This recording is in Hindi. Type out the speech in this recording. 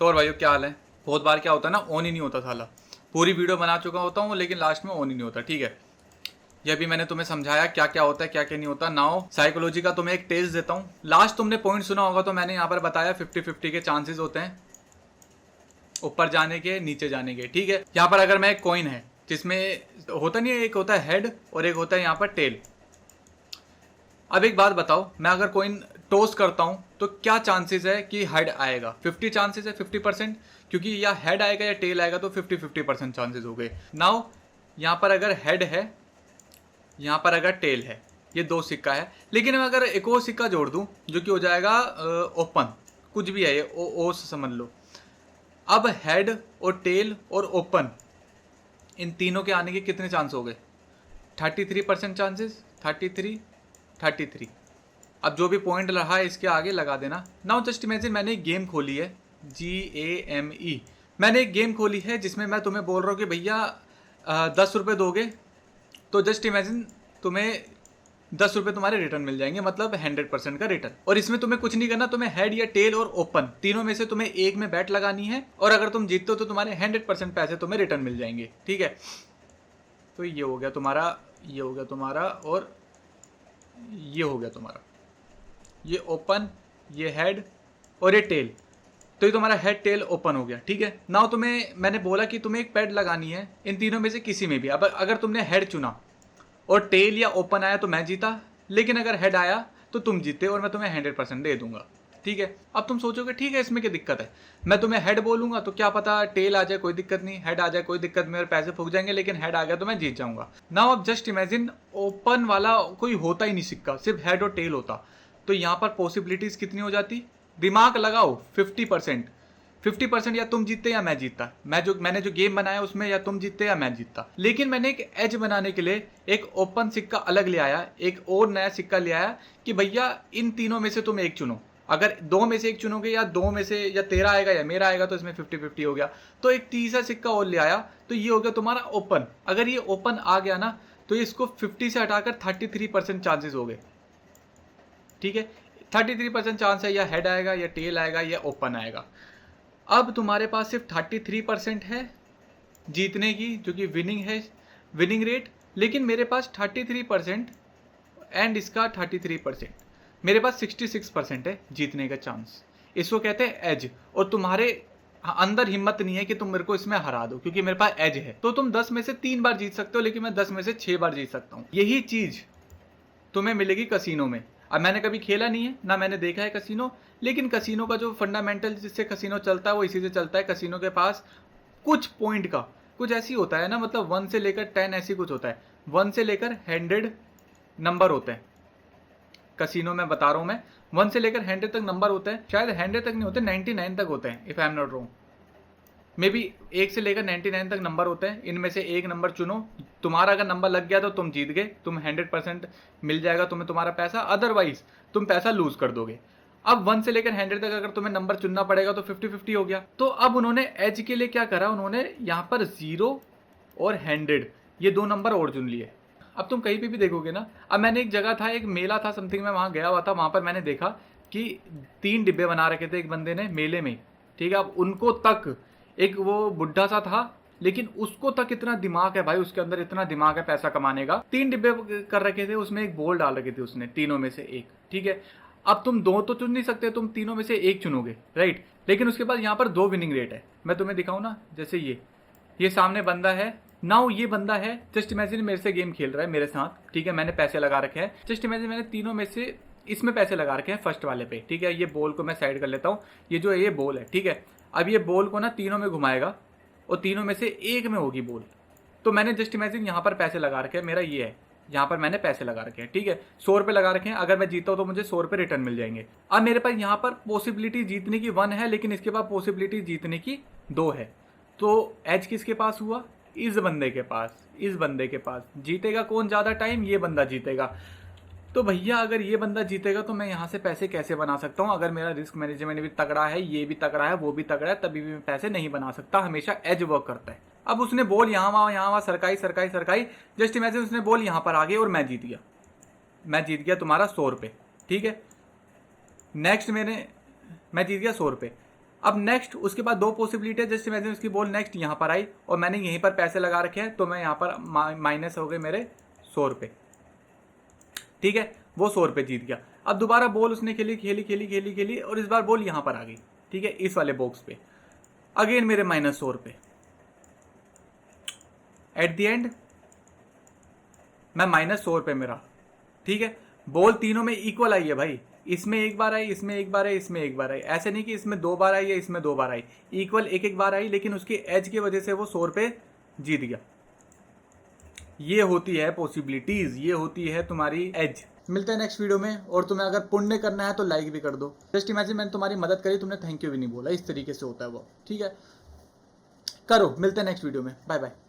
तो और भाइयों क्या हाल है। बहुत बार क्या होता है ना, ऑन ही नहीं होता साला। पूरी वीडियो बना चुका होता हूँ लेकिन लास्ट में ऑन ही नहीं होता। ठीक है, ये भी मैंने तुम्हें समझाया क्या क्या होता है क्या क्या नहीं होता। नाउ साइकोलॉजी का तुम्हें एक टेस्ट देता हूँ। लास्ट तुमने पॉइंट सुना होगा तो मैंने यहाँ पर बताया 50-50 के चांसेस होते हैं ऊपर जाने के नीचे जाने के। ठीक है, यहाँ पर अगर मैं एक कॉइन है जिसमें होता नहीं है, एक होता है हेड और एक होता है यहाँ पर टेल। अब एक बात बताओ, मैं अगर कॉइन टॉस करता हूं तो क्या चांसेस है कि हेड आएगा? 50 चांसेस है, 50%, क्योंकि या हेड आएगा या टेल आएगा तो 50-50% चांसेस हो गए। नाउ यहाँ पर अगर हेड है, यहाँ पर अगर टेल है, ये दो सिक्का है। लेकिन मैं अगर एक और सिक्का जोड़ दूं जो कि हो जाएगा ओपन, कुछ भी है ये ओ समझ लो। अब हेड और टेल और ओपन, इन तीनों के आने के कितने चांस हो गए? 33% चांसेस, 33। अब जो भी पॉइंट रहा है इसके आगे लगा देना। नाउ जस्ट इमेजिन मैंने एक गेम खोली है, GAME। मैंने एक गेम खोली है जिसमें मैं तुम्हें बोल रहा हूँ कि भैया 10 रुपये दोगे तो जस्ट इमेजिन तुम्हें 10 रुपये तुम्हारे रिटर्न मिल जाएंगे, मतलब 100% का रिटर्न। और इसमें तुम्हें कुछ नहीं करना, तुम्हें हेड या टेल और ओपन तीनों में से तुम्हें एक में बैट लगानी है और अगर तुम जीतते हो तो तुम्हारे 100% पैसे तुम्हें रिटर्न मिल जाएंगे। ठीक है, तो ये हो गया तुम्हारा, ये हो गया तुम्हारा और ये हो गया तुम्हारा। ये ओपन, ये हेड और ये टेल, तो ये तुम्हारा हेड टेल ओपन हो गया। ठीक है, नाउ तुम्हें मैंने बोला कि तुम्हें एक पैड लगानी है इन तीनों में से किसी में भी। अब अगर तुमने हेड चुना और टेल या ओपन आया तो मैं जीता, लेकिन अगर हेड आया तो तुम जीते और मैं तुम्हें 100% दे दूंगा। ठीक है, अब तुम सोचोगे ठीक है इसमें क्या दिक्कत है, मैं तुम्हें हेड बोलूंगा तो क्या पता टेल आ जाए, कोई दिक्कत नहीं, हेड आ जाए कोई दिक्कत नहीं और पैसे फूक जाएंगे, लेकिन हेड आ गया तो मैं जीत जाऊंगा। नाउ अब जस्ट इमेजिन ओपन वाला कोई होता ही नहीं सिक्का, सिर्फ हेड और टेल होता, तो यहाँ पर पॉसिबिलिटीज कितनी हो जाती? दिमाग लगाओ, 50%। या तुम जीतते या मैं जीतता। मैंने जो गेम बनाया उसमें या तुम जीतते या मैं जीतता। लेकिन मैंने एक एज बनाने के लिए एक ओपन सिक्का अलग ले आया, एक और नया सिक्का ले आया कि भैया इन तीनों में से तुम एक चुनो। अगर दो में से एक चुनोगे या दो में से या तेरा आएगा या मेरा आएगा तो इसमें 50-50 हो गया। तो एक तीसरा सिक्का और ले आया, तो ये हो गया तुम्हारा ओपन। अगर ये ओपन आ गया ना तो इसको 50 से हटाकर 33% चांसेस हो गए। ठीक है, 33% चांस है या हेड आएगा या टेल आएगा या ओपन आएगा। अब तुम्हारे पास सिर्फ 33% है जीतने की, जो कि विनिंग है, विनिंग रेट। लेकिन मेरे पास 33% एंड इसका 33%, मेरे पास 66% है जीतने का चांस। इसको कहते हैं एज। और तुम्हारे अंदर हिम्मत नहीं है कि तुम मेरे को इसमें हरा दो, क्योंकि मेरे पास एज है। तो तुम 10 में से 3 बार जीत सकते हो, लेकिन मैं 10 में से 6 बार जीत सकता हूँ। यही चीज तुम्हें मिलेगी कसिनो में। अब मैंने कभी खेला नहीं है ना मैंने देखा है कसिनो, लेकिन कसिनो का जो फंडामेंटल जिससे कसिनो चलता है वो इसी से चलता है। कसिनो के पास कुछ पॉइंट का कुछ ऐसी होता है ना, मतलब 1 से लेकर 10 ऐसी कुछ होता है, 1 से लेकर 100 नंबर होते हैं कसिनो में, बता रहा हूं मैं। 1 से लेकर 100 तक नंबर होते हैं, शायद 100 तक नहीं होते, 99 तक होते हैं if I am not wrong. May be 1 से लेकर 99 तक नंबर होते हैं, इनमें से एक नंबर चुनो। तुम्हारा अगर नंबर लग गया तो तुम जीत गए, तुम 100% मिल जाएगा तुम्हें तुम्हारा पैसा, अदरवाइज तुम पैसा लूज कर दोगे। अब 1 से लेकर 100 तक अगर तुम्हें नंबर चुनना पड़ेगा तो 50-50 हो गया। तो अब उन्होंने एज के लिए क्या करा, उन्होंने यहाँ पर 0 और 100 ये दो नंबर और चुन लिए। अब तुम कहीं पे भी देखोगे ना, अब मैंने एक जगह था, एक मेला था समथिंग, मैं वहां गया हुआ था, वहां पर मैंने देखा कि 3 डिब्बे बना रखे थे एक बंदे ने मेले में। ठीक है, अब उनको तक, एक वो बुढ़ा सा था लेकिन उसको तक इतना दिमाग है भाई, उसके अंदर इतना दिमाग है पैसा कमाने का। 3 डिब्बे कर रखे थे, उसमें एक बॉल डाल रखी थी उसने, तीनों में से एक। ठीक है, अब तुम दो तो चुन नहीं सकते, तुम तीनों में से एक चुनोगे, राइट। लेकिन उसके बाद यहाँ पर 2 विनिंग रेट है। मैं तुम्हें दिखाऊं ना, जैसे ये सामने बंदा है, नाउ ये बंदा है, जस्ट इमेजिन मेरे से गेम खेल रहा है मेरे साथ। ठीक है, मैंने पैसे लगा रखे हैं, जस्ट इमेजिन मैंने तीनों में से इसमें पैसे लगा रखे हैं फर्स्ट वाले पे। ठीक है, ये बॉल को मैं साइड कर लेता हूँ, ये जो है ये बॉल है। ठीक है, अब ये बॉल को ना तीनों में घुमाएगा और तीनों में से एक में होगी बॉल। तो मैंने जस्ट इमेजिन यहाँ पर पैसे लगा रखे हैं, मेरा ये है, यहाँ पर मैंने पैसे लगा रखे हैं। ठीक है, 100 रुपये लगा रखे हैं, अगर मैं जीता हूँ तो मुझे 100 रुपये रिटर्न मिल जाएंगे। अब मेरे पास यहाँ पर पॉसिबिलिटी जीतने की 1 है, लेकिन इसके पास पॉसिबिलिटी जीतने की 2 है। तो एज किसके पास हुआ? इस बंदे के पास। इस बंदे के पास जीतेगा कौन ज्यादा टाइम? ये बंदा जीतेगा। तो भैया अगर ये बंदा जीतेगा तो मैं यहाँ से पैसे कैसे बना सकता हूँ? अगर मेरा रिस्क मैनेजमेंट भी तगड़ा है, ये भी तगड़ा है, वो भी तगड़ा है, तभी भी मैं पैसे नहीं बना सकता। हमेशा एज वर्क करता है। अब उसने बॉल यहाँ वहां सरकाई, जस्ट इमेजिन उसने बॉल यहाँ पर आ गई और मैं जीत गया तुम्हारा 100 रुपये। ठीक है, नेक्स्ट मैं जीत गया 100 रुपये। अब नेक्स्ट उसके बाद 2 पॉसिबिलिटी है, जस्ट इमेजिन उसकी बॉल नेक्स्ट यहाँ पर आई और मैंने यहीं पर पैसे लगा रखे हैं, तो मैं यहाँ पर माइनस हो गए मेरे 100 रुपये, ठीक है, वो 100 रुपये जीत गया। अब दोबारा बॉल उसने खेली और इस बार बॉल यहाँ पर आ गई, ठीक है, इस वाले बॉक्स पे, अगेन मेरे माइनस 100 रुपये। एट द एंड मैं माइनस 100 रुपये मेरा, ठीक है। बॉल तीनों में इक्वल आई है भाई, इसमें एक बार आई, इसमें एक बार आई, इसमें एक बार आई, ऐसे नहीं कि इसमें 2 बार आई या इसमें 2 बार आई, इक्वल एक एक बार आई, लेकिन उसकी एज की वजह से वो 100 रुपये जीत गया। ये होती है पॉसिबिलिटीज, ये होती है तुम्हारी एज। मिलते हैं नेक्स्ट वीडियो में, और तुम्हें अगर पुण्य करना है तो लाइक भी कर दो। जस्ट इमेजिन मैंने तुम्हारी मदद करी, तुमने थैंक यू भी नहीं बोला, इस तरीके से होता है वो, ठीक है। करो, मिलते हैं नेक्स्ट वीडियो में, बाय बाय।